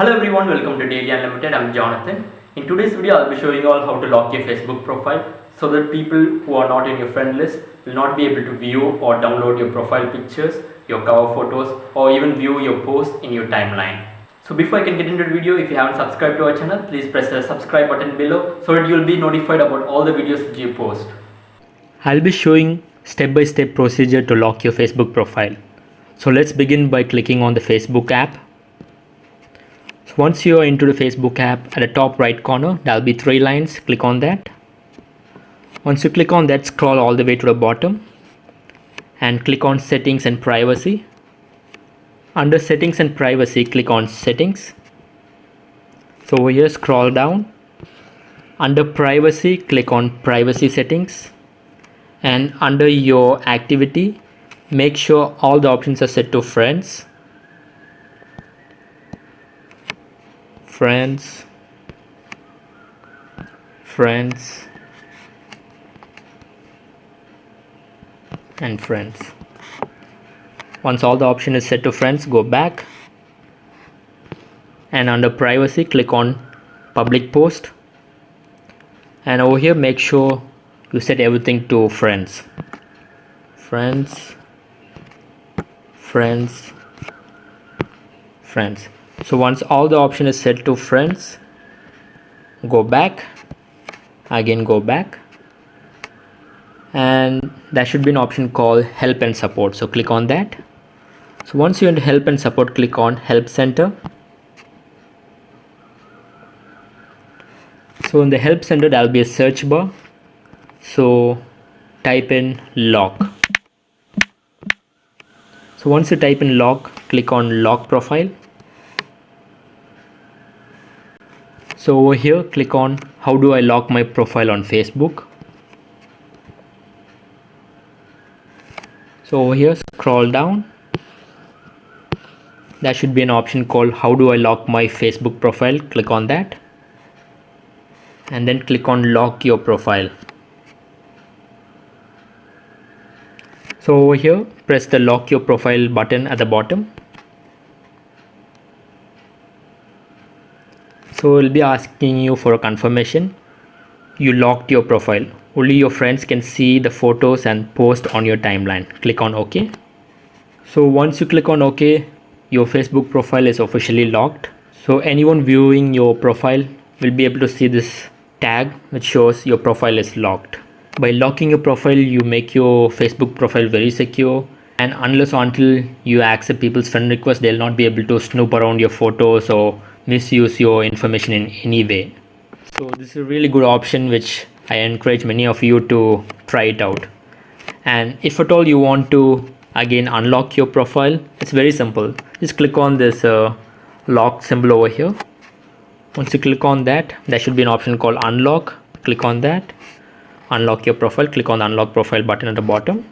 Hello everyone, welcome to Daily Unlimited. I'm Jonathan. In today's video, I'll be showing you all how to lock your Facebook profile so that people who are not in your friend list will not be able to view or download your profile pictures, your cover photos, or even view your posts in your timeline. So before I can get into the video, if you haven't subscribed to our channel, please press the subscribe button below so that you'll be notified about all the videos that you post. I'll be showing step-by-step procedure to lock your Facebook profile. So let's begin by clicking on the Facebook app. So once you're into the Facebook app, at the top right corner, there'll be 3 lines. Click on that. Once you click on that, scroll all the way to the bottom and click on Settings and Privacy. Under Settings and Privacy, click on Settings. So over here, scroll down. Under Privacy, click on Privacy Settings. And under your activity, make sure all the options are set to friends, and friends. Once all the option is set to friends, go back and under privacy, click on public post, and over here make sure you set everything to friends. So once all the option is set to friends, go back, and there should be an option called help and support. So click on that. So once you're in help and support, click on help center. So in the help center, there'll be a search bar. So type in lock. So once you type in lock, click on lock profile. So over here, click on how do I lock my profile on Facebook. So over here, scroll down. There should be an option called how do I lock my Facebook profile. Click on that and then click on lock your profile. So over here, press the lock your profile button at the bottom. So it will be asking you for a confirmation. You locked your profile. Only your friends can see the photos and post on your timeline. Click on OK. So once you click on OK, your Facebook profile is officially locked. So anyone viewing your profile will be able to see this tag which shows your profile is locked. By locking your profile, you make your Facebook profile very secure, and unless or until you accept people's friend requests, they'll not be able to snoop around your photos or misuse your information in any way. So this is a really good option which I encourage many of you to try it out. And if at all you want to again unlock your profile, it's very simple. Just click on this lock symbol over here. Once you click on that, there should be an option called unlock. Click on that. Unlock your profile. Click on the unlock profile button at the bottom.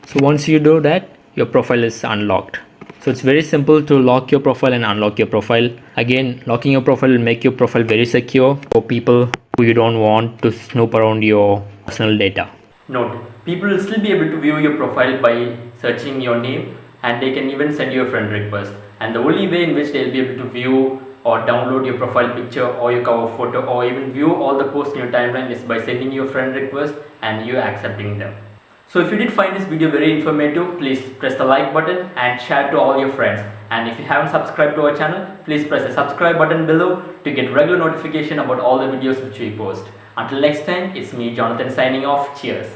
So once you do that, your profile is unlocked. So it's very simple to lock your profile and unlock your profile. Again, locking your profile will make your profile very secure for people who you don't want to snoop around your personal data. Note, people will still be able to view your profile by searching your name, and they can even send you a friend request. And the only way in which they'll be able to view or download your profile picture or your cover photo or even view all the posts in your timeline is by sending you a friend request and you accepting them. So if you did find this video very informative, please press the like button and share to all your friends. And if you haven't subscribed to our channel, please press the subscribe button below to get regular notification about all the videos which we post. Until next time, it's me Jonathan signing off. Cheers.